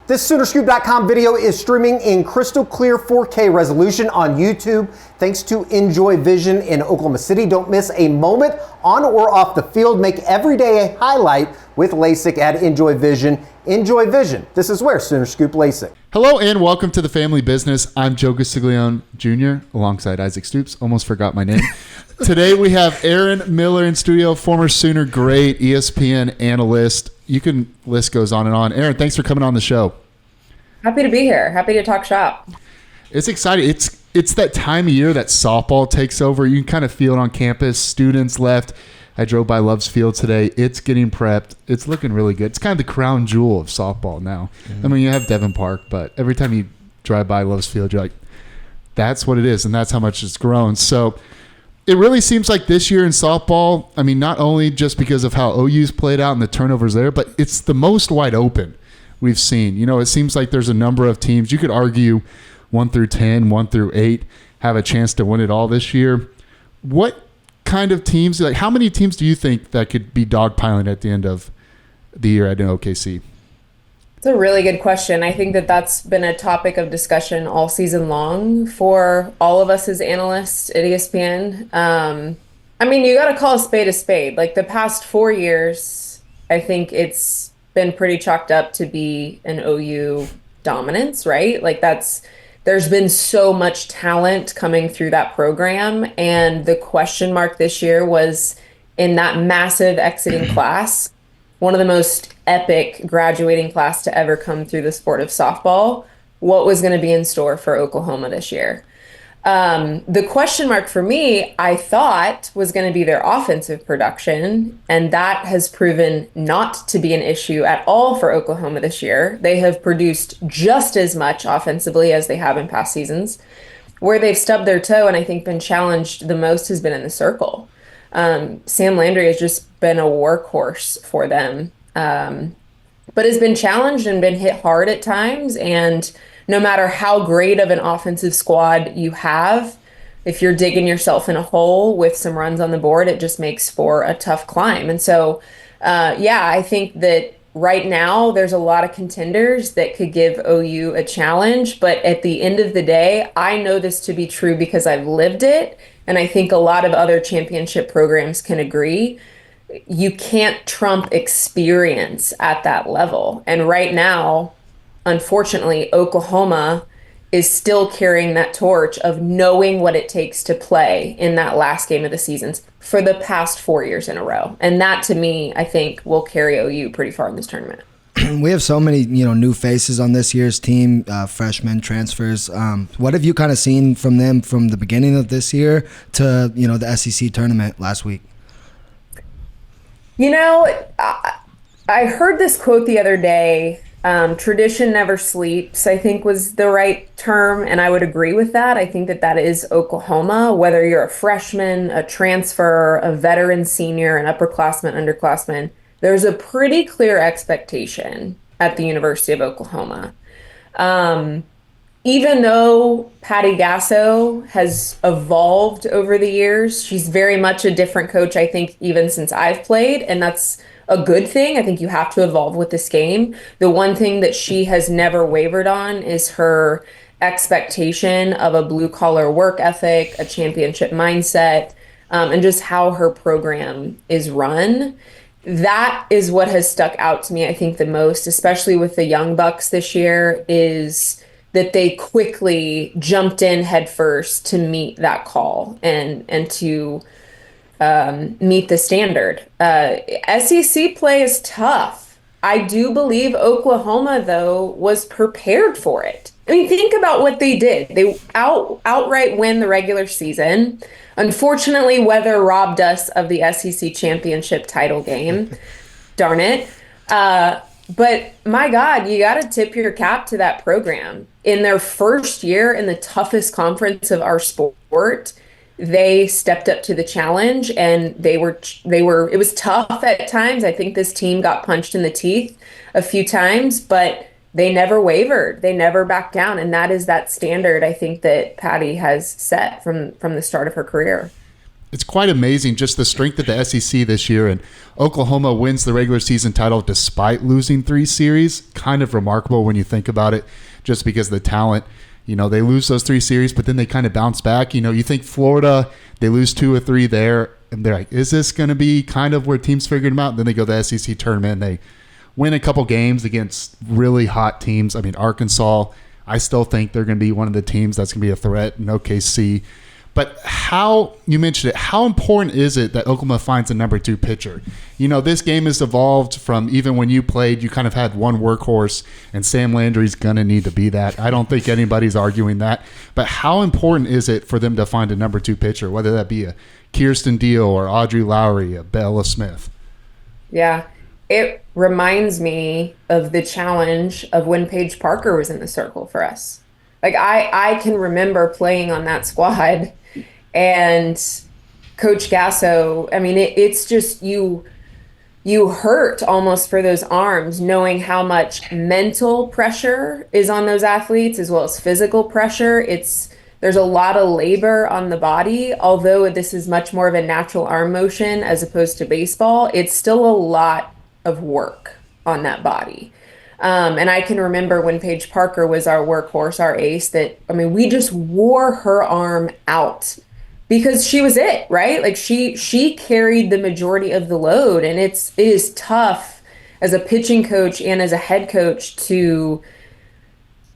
This Soonerscoop.com video is streaming in crystal clear 4K resolution on YouTube thanks to Enjoy Vision in Oklahoma City. Don't miss a moment on or off the field. Make every day a highlight with LASIK at Enjoy Vision. Enjoy Vision. This is where Sooner Scoop LASIK. Hello and welcome to the Family Business. I'm Joe Gassiglione Jr. alongside Isaac Stoops. Almost forgot my name. Today we have Erin Miller in studio, former Sooner great, ESPN analyst. List goes on and on. Erin, thanks for coming on the show. Happy to be here. Happy to talk shop. It's exciting. It's that time of year that softball takes over. You can kind of feel it on campus. Students left. I drove by Love's Field today. It's getting prepped. It's looking really good. It's kind of the crown jewel of softball now. Mm-hmm. I mean, you have Devon Park, but every time you drive by Love's Field, you're like, that's what it is, and that's how much it's grown. So it really seems like this year in softball, I mean, not only just because of how OU's played out and the turnovers there, but it's the most wide open we've seen. You know, it seems like there's a number of teams. You could argue 1 through 10, 1 through 8 have a chance to win it all this year. What kind of teams, like how many teams do you think that could be dogpiling at the end of the year at an OKC? It's a really good question. I think that that's been a topic of discussion all season long for all of us as analysts at ESPN. I mean, you got to call a spade. Like the past 4 years, I think it's been pretty chalked up to be an OU dominance, right? Like there's been so much talent coming through that program. And the question mark this year was in that massive exiting class, one of the most epic graduating class to ever come through the sport of softball, what was going to be in store for Oklahoma this year. The question mark for me, I thought, was going to be their offensive production, and that has proven not to be an issue at all for Oklahoma this year. They have produced just as much offensively as they have in past seasons. Where they've stubbed their toe and I think been challenged the most has been in the circle. Sam Landry has just been a workhorse for them, but has been challenged and been hit hard at times. And no matter how great of an offensive squad you have, if you're digging yourself in a hole with some runs on the board, it just makes for a tough climb. And so, I think that right now there's a lot of contenders that could give OU a challenge. But at the end of the day, I know this to be true because I've lived it. And I think a lot of other championship programs can agree. You can't trump experience at that level. And right now, unfortunately, Oklahoma is still carrying that torch of knowing what it takes to play in that last game of the seasons for the past 4 years in a row. And that, to me, I think will carry OU pretty far in this tournament. We have so many, new faces on this year's team, freshmen, transfers. What have you kind of seen from them from the beginning of this year to, the SEC tournament last week? I heard this quote the other day. Tradition never sleeps, I think was the right term. And I would agree with that. I think that is Oklahoma, whether you're a freshman, a transfer, a veteran senior, an upperclassman, underclassman. There's a pretty clear expectation at the University of Oklahoma. Even though Patty Gasso has evolved over the years, she's very much a different coach, I think, even since I've played. And that's a good thing. I think you have to evolve with this game. The one thing that she has never wavered on is her expectation of a blue-collar work ethic, a championship mindset, and just how her program is run. That is what has stuck out to me, I think, the most, especially with the Young Bucks this year, is that they quickly jumped in headfirst to meet that call and to meet the standard. SEC play is tough. I do believe Oklahoma, though, was prepared for it. I mean, think about what they did. They outright win the regular season. Unfortunately, weather robbed us of the SEC championship title game. Darn it. But my God, you got to tip your cap to that program. In their first year in the toughest conference of our sport, they stepped up to the challenge, and it was tough at times. I think this team got punched in the teeth a few times, but they never wavered. They never backed down. And that is that standard, I think, that Patty has set from the start of her career. it's quite amazing just the strength of the SEC this year. And Oklahoma wins the regular season title despite losing 3 series. Kind of remarkable when you think about it, just because of the talent. You know, they lose those 3 series, but then they kind of bounce back. You know, you think Florida, they lose 2 or 3 there, and they're like, is this going to be kind of where teams figured them out? And then they go to the SEC tournament, and they win a couple games against really hot teams. I mean, Arkansas, I still think they're going to be one of the teams that's going to be a threat in OKC. But how, you mentioned it, how important is it that Oklahoma finds a number 2 pitcher? You know, this game has evolved from even when you played, you kind of had one workhorse, and Sam Landry's going to need to be that. I don't think anybody's arguing that. But how important is it for them to find a number 2 pitcher, whether that be a Kirsten Deal or Audrey Lowry, a Bella Smith? Yeah, it reminds me of the challenge of when Paige Parker was in the circle for us. Like, I can remember playing on that squad, and Coach Gasso, I mean, it's just you hurt almost for those arms, knowing how much mental pressure is on those athletes as well as physical pressure. There's a lot of labor on the body. Although this is much more of a natural arm motion as opposed to baseball, it's still a lot of work on that body. And I can remember when Paige Parker was our workhorse, our ace, we just wore her arm out because she was it, right? Like she carried the majority of the load, and it is tough as a pitching coach and as a head coach to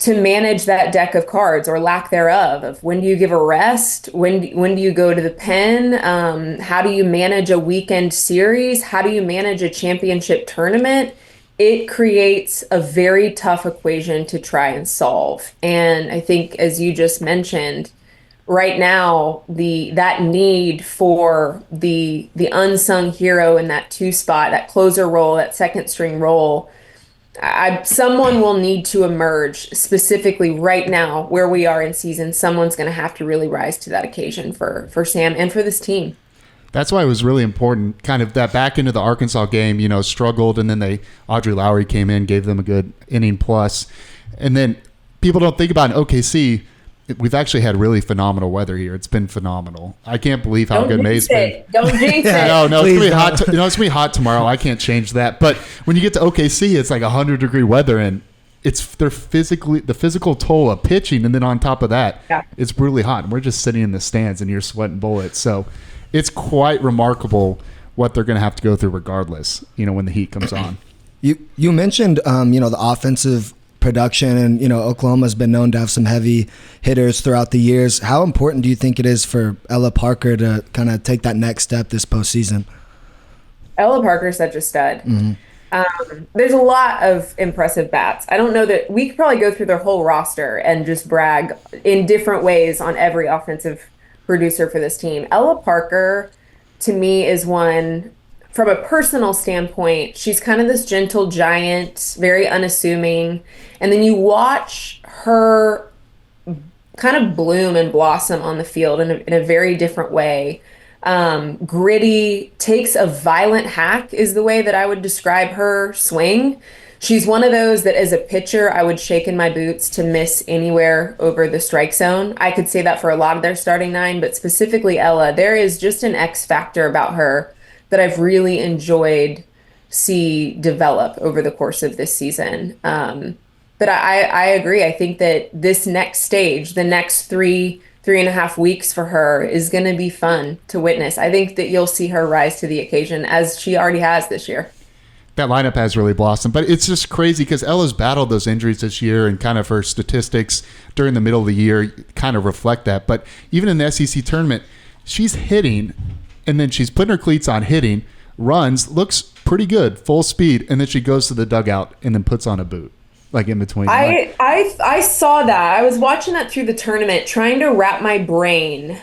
manage that deck of cards, or lack thereof, of when do you give a rest, when do you go to the pen, how do you manage a weekend series, how do you manage a championship tournament. It creates a very tough equation to try and solve. And I think, as you just mentioned, right now, that need for the unsung hero in that 2 spot, that closer role, that second string role, someone will need to emerge. Specifically right now, where we are in season, someone's going to have to really rise to that occasion for Sam and for this team. That's why it was really important, kind of that back into the Arkansas game, you know, struggled, and then Audrey Lowry came in, gave them a good inning plus. And then people don't think about in OKC, we've actually had really phenomenal weather here. It's been phenomenal. I can't believe how good May's been. Don't jinx it. No, it's going to be hot. It's going to be hot tomorrow. I can't change that. But when you get to OKC, it's like 100-degree weather, and the physical toll of pitching, and then on top of that, it's brutally hot. And we're just sitting in the stands, and you're sweating bullets. So it's quite remarkable what they're going to have to go through regardless, you know, when the heat comes on. You mentioned, the offensive production, and, Oklahoma's been known to have some heavy hitters throughout the years. How important do you think it is for Ella Parker to kind of take that next step this postseason? Ella Parker's such a stud. Mm-hmm. There's a lot of impressive bats. I don't know that we could probably go through their whole roster and just brag in different ways on every offensive producer for this team. Ella Parker, to me, is one, from a personal standpoint, she's kind of this gentle giant, very unassuming. And then you watch her kind of bloom and blossom on the field in a very different way. Gritty, takes a violent hack is the way that I would describe her swing. She's one of those that as a pitcher, I would shake in my boots to miss anywhere over the strike zone. I could say that for a lot of their starting 9, but specifically Ella, there is just an X factor about her that I've really enjoyed see develop over the course of this season. But I agree. I think that this next stage, the next 3.5 weeks for her is going to be fun to witness. I think that you'll see her rise to the occasion, as she already has this year. That lineup has really blossomed, but it's just crazy because Ella's battled those injuries this year, and kind of her statistics during the middle of the year kind of reflect that. But even in the SEC tournament, she's hitting, and then she's putting her cleats on, hitting, runs, looks pretty good, full speed, and then she goes to the dugout and then puts on a boot, like in between. I saw that. I was watching that through the tournament, trying to wrap my brain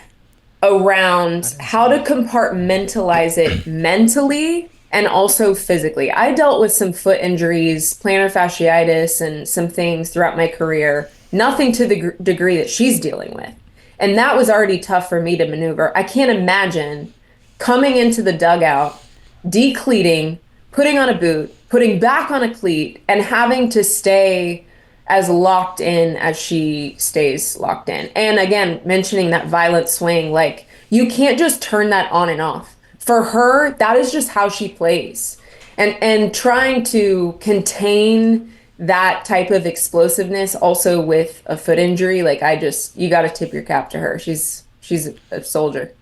around how to compartmentalize it mentally and also physically. I dealt with some foot injuries, plantar fasciitis, and some things throughout my career, nothing to the degree that she's dealing with. And that was already tough for me to maneuver. I can't imagine coming into the dugout, decleating, putting on a boot, putting back on a cleat, and having to stay as locked in as she stays locked in. And again, mentioning that violent swing, like You can't just turn that on and off. For her, that is just how she plays. And trying to contain that type of explosiveness also with a foot injury, like you got to tip your cap to her. She's a soldier.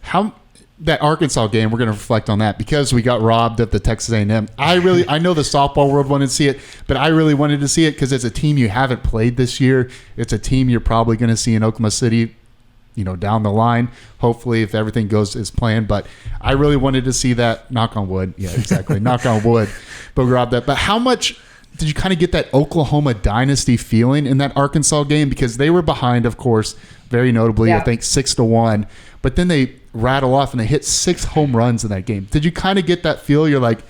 How that Arkansas game, we're going to reflect on that because we got robbed of the Texas A&M. I know the softball world wanted to see it, but I really wanted to see it because it's a team you haven't played this year. It's a team you're probably going to see in Oklahoma City, down the line, hopefully, if everything goes as planned. But I really wanted to see that. Knock on wood. Yeah, exactly. Knock on wood. But we robbed that. But how much did you kind of get that Oklahoma dynasty feeling in that Arkansas game? Because they were behind, of course, very notably, I think 6-1. But then they rattle off and they hit 6 home runs in that game. Did you kind of get that feel? You're like,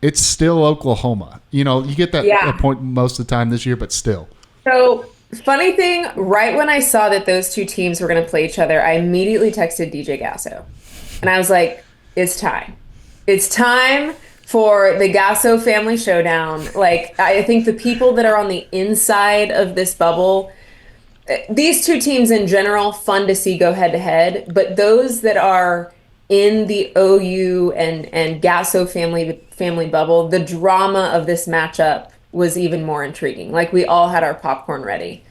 it's still Oklahoma. You get that point most of the time this year, but still. So, funny thing, right when I saw that those two teams were going to play each other, I immediately texted DJ Gasso. And I was like, it's time. It's time for the Gasso family showdown. Like, I think the people that are on the inside of this bubble, these two teams in general, fun to see go head to head, but those that are in the OU and Gasso family bubble, the drama of this matchup was even more intriguing. Like, we all had our popcorn ready.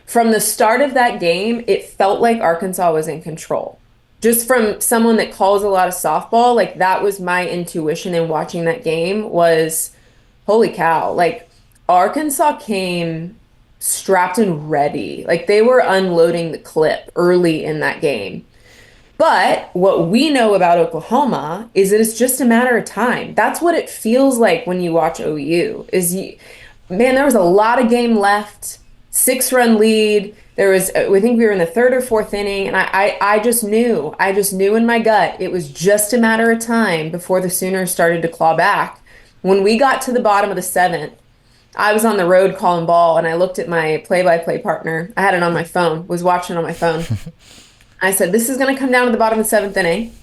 From the start of that game, it felt like Arkansas was in control. Just from someone that calls a lot of softball, like, that was my intuition in watching that game was, holy cow, like, Arkansas came strapped and ready. Like, they were unloading the clip early in that game. But what we know about Oklahoma is that it's just a matter of time. That's what it feels like when you watch OU. There was a lot of game left, 6-run lead. I think we were in the 3rd or 4th inning, and I just knew in my gut it was just a matter of time before the Sooners started to claw back. When we got to the bottom of the 7th, I was on the road calling ball, and I looked at my play-by-play partner. I had it on my phone, was watching on my phone. I said, this is going to come down to the bottom of the 7th inning,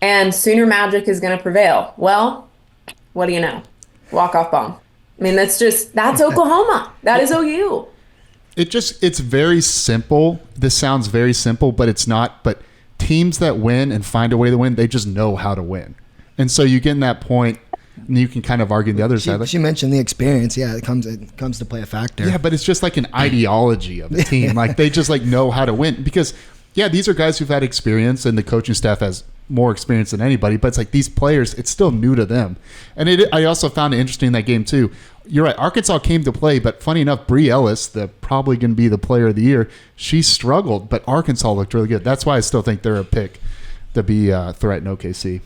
and Sooner magic is going to prevail. Well, what do you know? Walk-off bomb. I mean, that's Oklahoma. That is OU. It's very simple. This sounds very simple, but it's not. But teams that win and find a way to win, they just know how to win. And so you get in that point, and you can kind of argue the other side. Like, she mentioned the experience. Yeah, it comes to play a factor. Yeah, but it's just like an ideology of the team. Like, they just know how to win because – yeah, these are guys who've had experience, and the coaching staff has more experience than anybody. But it's like these players, it's still new to them. And I also found it interesting in that game, too. You're right, Arkansas came to play, but funny enough, Bree Ellis, probably going to be the player of the year, she struggled, but Arkansas looked really good. That's why I still think they're a pick to be a threat in OKC.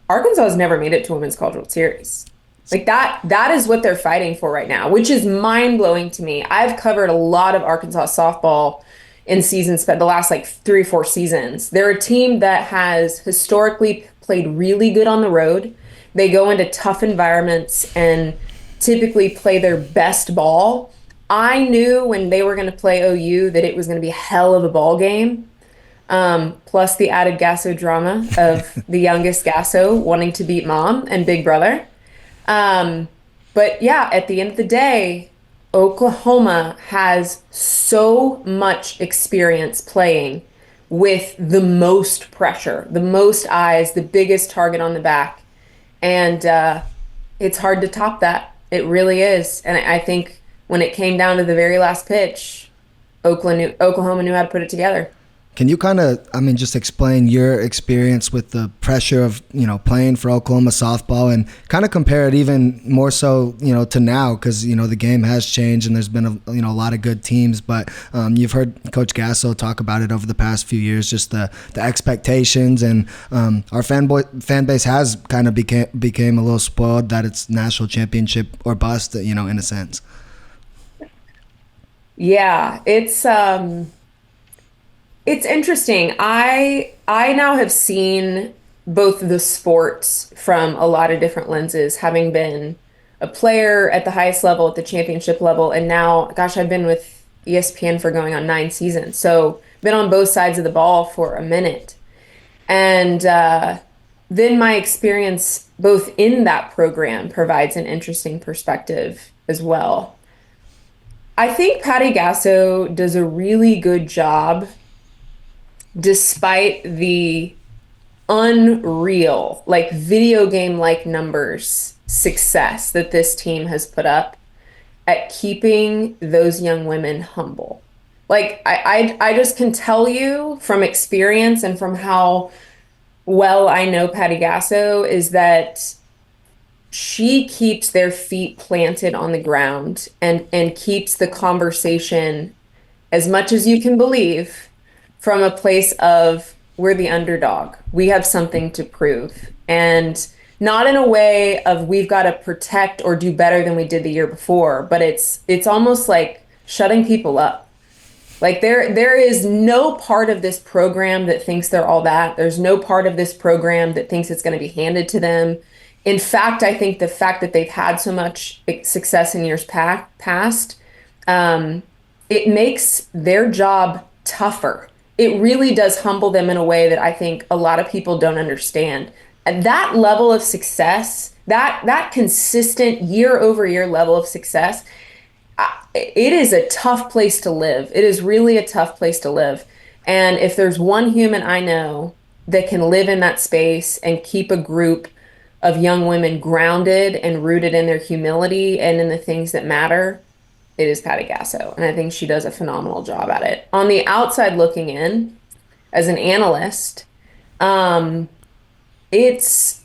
Arkansas has never made it to Women's College World Series. Like, that is what they're fighting for right now, which is mind-blowing to me. I've covered a lot of Arkansas softball in seasons, the last 3 or 4 seasons. They're a team that has historically played really good on the road. They go into tough environments and typically play their best ball. I knew when they were going to play OU that it was going to be a hell of a ball game. Plus the added Gasso drama of the youngest Gasso wanting to beat mom and big brother. But yeah, at the end of the day, Oklahoma has so much experience playing with the most pressure, the most eyes, the biggest target on the back. And it's hard to top that. It really is. And I think when it came down to the very last pitch, Oklahoma knew how to put it together. Can you kind of, just explain your experience with the pressure of, playing for Oklahoma softball and kind of compare it even more so, to now because, the game has changed and there's been, a lot of good teams. But you've heard Coach Gasso talk about it over the past few years, just the expectations. And our fan base has kind of became a little spoiled that it's national championship or bust, in a sense. Yeah, it's interesting. I now have seen both the sports from a lot of different lenses, having been a player at the highest level, at the championship level, and now, gosh, I've been with ESPN for going on 9 seasons. So been on both sides of the ball for a minute. And then my experience both in that program provides an interesting perspective as well. I think Patty Gasso does a really good job despite the unreal, like video game like numbers success that this team has put up at keeping those young women humble. Like I just can tell you from experience and from how well I know Patty Gasso is that she keeps their feet planted on the ground and keeps the conversation, as much as you can believe, from a place of we're the underdog. We have something to prove. And not in a way of we've got to protect or do better than we did the year before, but it's almost like shutting people up. Like there is no part of this program that thinks they're all that. There's no part of this program that thinks it's going to be handed to them. In fact, I think the fact that they've had so much success in years past, it makes their job tougher. It really does humble them in a way that I think a lot of people don't understand. At that level of success, that consistent year over year level of success, it is a tough place to live. It is really a tough place to live. And if there's one human I know that can live in that space and keep a group of young women grounded and rooted in their humility and in the things that matter, it is Patty Gasso. And I think she does a phenomenal job at it. On the outside looking in, as an analyst, it's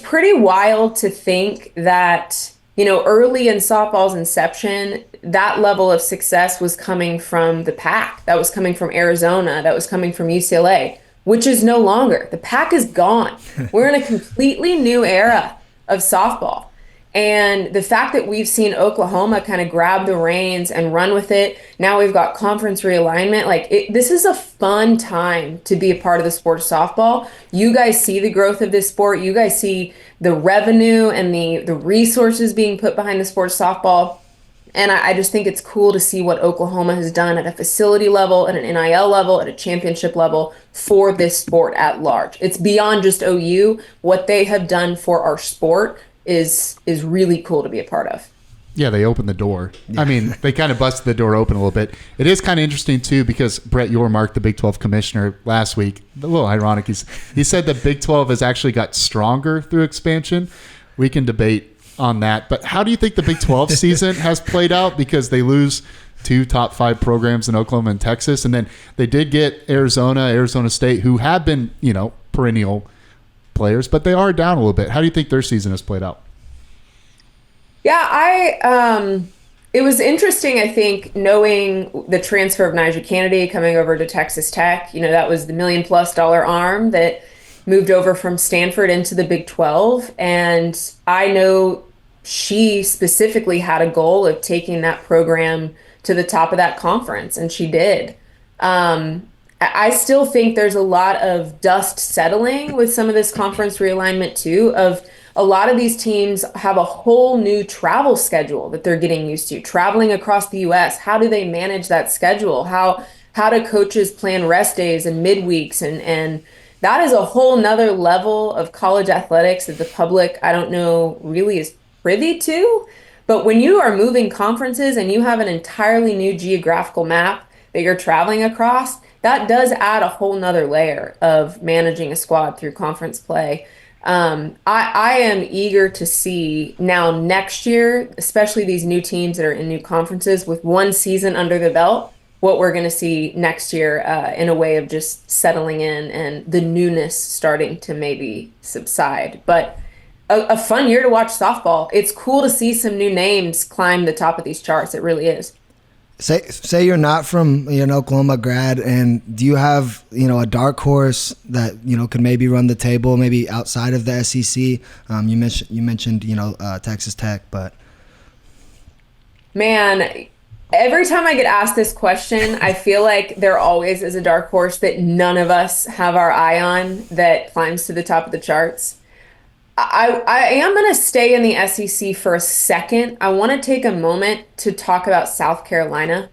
pretty wild to think that, early in softball's inception, that level of success was coming from the Pac. That was coming from Arizona. That was coming from UCLA, which is no longer. The Pac is gone. We're in a completely new era of softball. And the fact that we've seen Oklahoma kind of grab the reins and run with it, now we've got conference realignment. This is a fun time to be a part of the sport of softball. You guys see the growth of this sport. You guys see the revenue and the resources being put behind the sport of softball. And I just think it's cool to see what Oklahoma has done at a facility level, at an NIL level, at a championship level for this sport at large. It's beyond just OU. What they have done for our sport is really cool to be a part of. Yeah, they opened the door. Yeah. I mean, they kind of busted the door open a little bit. It is kind of interesting, too, because Brett Yormark, the Big 12 commissioner, last week, a little ironic, he said that Big 12 has actually got stronger through expansion. We can debate on that. But how do you think the Big 12 season has played out? Because they lose 2 top 5 programs in Oklahoma and Texas. And then they did get Arizona State, who have been, perennial players, but they are down a little bit. How do you think their season has played out? Yeah, it was interesting, I think, knowing the transfer of Nyjah Kennedy coming over to Texas Tech. That was the $1 million+ arm that moved over from Stanford into the Big 12. And I know she specifically had a goal of taking that program to the top of that conference, and she did. I still think there's a lot of dust settling with some of this conference realignment too, of a lot of these teams have a whole new travel schedule that they're getting used to, traveling across the US. How do they manage that schedule? How do coaches plan rest days and midweeks? And that is a whole nother level of college athletics that the public, I don't know, really is privy to. But when you are moving conferences and you have an entirely new geographical map that you're traveling across, that does add a whole nother layer of managing a squad through conference play. I am eager to see now next year, especially these new teams that are in new conferences with one season under the belt, what we're going to see next year in a way of just settling in and the newness starting to maybe subside. But a fun year to watch softball. It's cool to see some new names climb the top of these charts. It really is. Say you're not from an Oklahoma grad, and do you have a dark horse that could maybe run the table, maybe outside of the SEC? You mentioned Texas Tech, but man, every time I get asked this question, I feel like there always is a dark horse that none of us have our eye on that climbs to the top of the charts. I am going to stay in the SEC for a second. I want to take a moment to talk about South Carolina.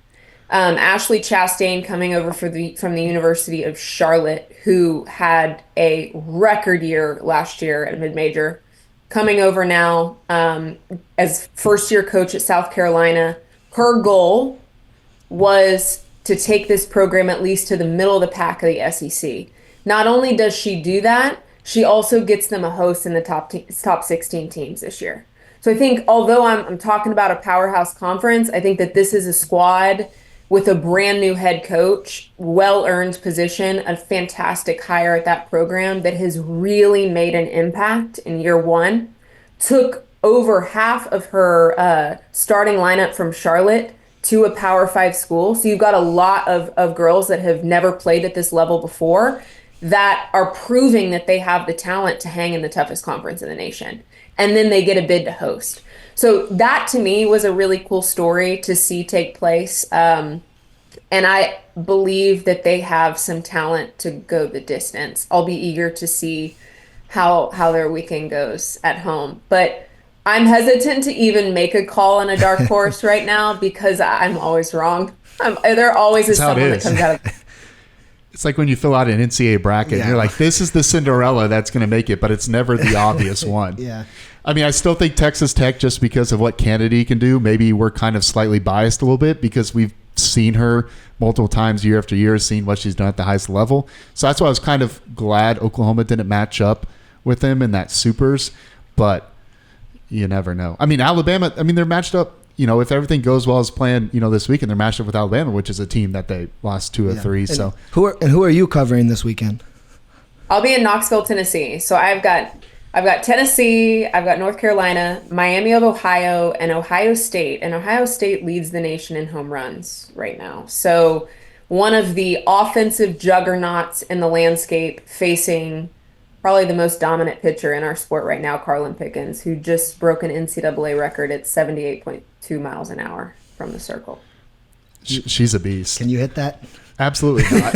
Ashley Chastain coming over from the University of Charlotte, who had a record year last year at a mid-major, coming over now as first-year coach at South Carolina. Her goal was to take this program at least to the middle of the pack of the SEC. Not only does she do that, she also gets them a host in the top 16 teams this year. So I think, although I'm talking about a powerhouse conference, I think that this is a squad with a brand new head coach, well-earned position, a fantastic hire at that program that has really made an impact in year one. Took over half of her starting lineup from Charlotte to a Power 5 school. So you've got a lot of girls that have never played at this level before that are proving that they have the talent to hang in the toughest conference in the nation. And then they get a bid to host. So that to me was a really cool story to see take place. And I believe that they have some talent to go the distance. I'll be eager to see how their weekend goes at home. But I'm hesitant to even make a call on a dark horse right now because I'm always wrong. There always is someone that comes out of It's like when you fill out an NCAA bracket, and you're like, this is the Cinderella that's going to make it, but it's never the obvious one. Yeah. I mean, I still think Texas Tech, just because of what Kennedy can do, maybe we're kind of slightly biased a little bit because we've seen her multiple times year after year, seen what she's done at the highest level. So that's why I was kind of glad Oklahoma didn't match up with them in that supers, but you never know. I mean, Alabama, they're matched up. If everything goes well as planned, this weekend, they're matched up with Alabama, which is a team that they lost 2 or 3. So who are you covering this weekend? I'll be in Knoxville, Tennessee. So I've got Tennessee, I've got North Carolina, Miami of Ohio, and Ohio State. And Ohio State leads the nation in home runs right now. So one of the offensive juggernauts in the landscape facing probably the most dominant pitcher in our sport right now, Carlin Pickens, who just broke an NCAA record at 78.2 miles an hour from the circle. She's a beast. Can you hit that? Absolutely not.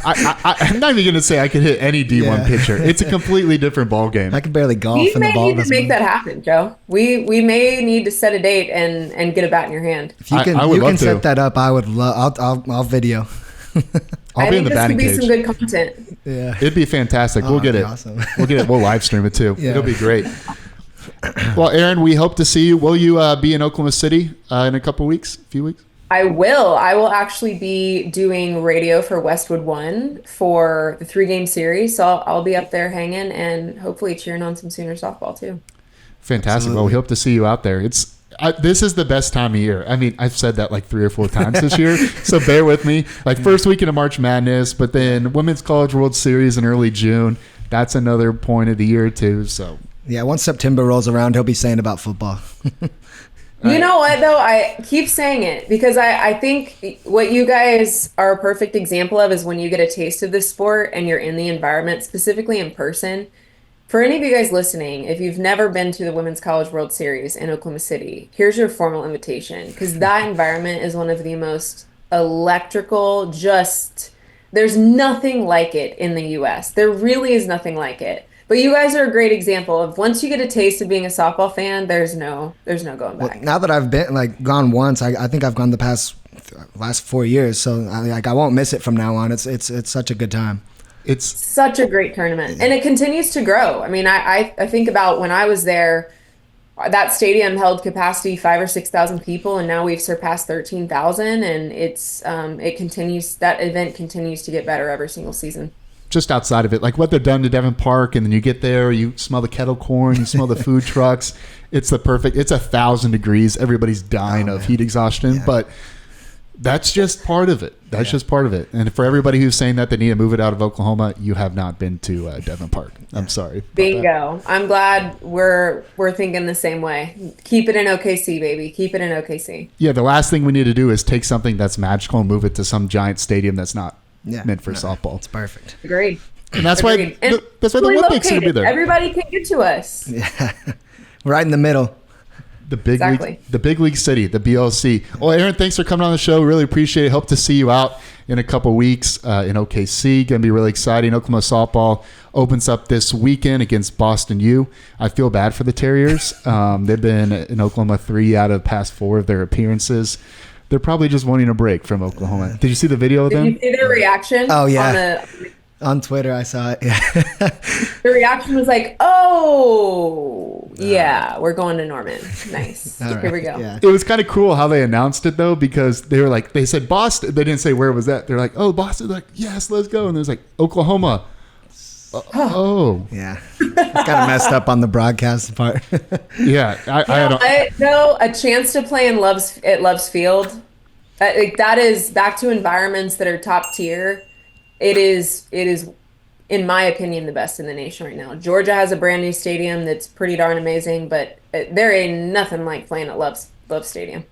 I'm not even going to say I could hit any D1 pitcher. It's a completely different ball game. I can barely golf. We may ball need to make that happen, Joe. We may need to set a date and get a bat in your hand. If you can set that up, I would love. I'll video. I'll be in the batting cage. I think this could be some good content. Yeah, it'd be fantastic. We'll get it. Awesome. We'll get it. We'll live stream it too. Yeah. It'll be great. Well, Erin, we hope to see you. Will you be in Oklahoma City in a couple weeks? A few weeks? I will. I will actually be doing radio for Westwood One for the 3-game series. So I'll be up there hanging and hopefully cheering on some Sooner softball too. Fantastic. Absolutely. Well, we hope to see you out there. This is the best time of year. I mean, I've said that like 3 or 4 times this year, so bear with me. Like first weekend of March Madness, but then Women's College World Series in early June. That's another point of the year too. So yeah, once September rolls around, he'll be saying about football. You know what, though? I keep saying it because I think what you guys are a perfect example of is when you get a taste of this sport and you're in the environment, specifically in person. For any of you guys listening, if you've never been to the Women's College World Series in Oklahoma City, here's your formal invitation because that environment is one of the most electrical, there's nothing like it in the U.S. There really is nothing like it. But you guys are a great example of once you get a taste of being a softball fan, there's no going back. Well, now that I've gone once, I think I've gone the last 4 years, so I won't miss it from now on. It's such a good time. It's such a great tournament, and it continues to grow. I mean, I think about when I was there, that stadium held capacity 5,000 or 6,000 people, and now we've surpassed 13,000, and it continues. That event continues to get better every single season. Just outside of it, like what they've done to Devon Park, and then you get there, you smell the kettle corn, you smell the food trucks. It's 1,000 degrees. Everybody's dying of heat exhaustion, but that's just part of it. That's just part of it. And for everybody who's saying that they need to move it out of Oklahoma, you have not been to Devon Park. I'm sorry. Bingo. I'm glad we're thinking the same way. Keep it in OKC, baby. Keep it in OKC. Yeah, the last thing we need to do is take something that's magical and move it to some giant stadium that's not meant for softball. It's perfect. Agreed. And that's why the Olympics are going to be there. Everybody can get to us. Yeah. Right in the middle. The big league, the big league city, the BLC. Well, Erin, thanks for coming on the show. Really appreciate it. Hope to see you out in a couple weeks in OKC. Going to be really exciting. Oklahoma softball opens up this weekend against Boston U. I feel bad for the Terriers. They've been in Oklahoma 3 out of past 4 of their appearances. They're probably just wanting a break from Oklahoma. Did you see the video of them? Did you see their reaction? Oh, yeah. On Twitter, I saw it. The reaction was like, "Oh, yeah, we're going to Norman. Nice. Here we go." Yeah. It was kind of cool how they announced it though, because they said Boston. They didn't say where was that. They're like, oh, Boston. They're like, yes, let's go. And there's like Oklahoma. Oh, Yeah. It's kind of messed up on the broadcast part. yeah. A chance to play in Love's Field. That is back to environments that are top tier. It is, in my opinion, the best in the nation right now. Georgia has a brand new stadium that's pretty darn amazing, but there ain't nothing like playing at Love Stadium.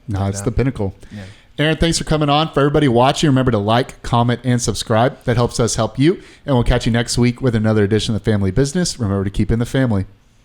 No, it's the pinnacle. Yeah. Erin, thanks for coming on. For everybody watching, remember to like, comment, and subscribe. That helps us help you. And we'll catch you next week with another edition of the Family Business. Remember to keep in the family.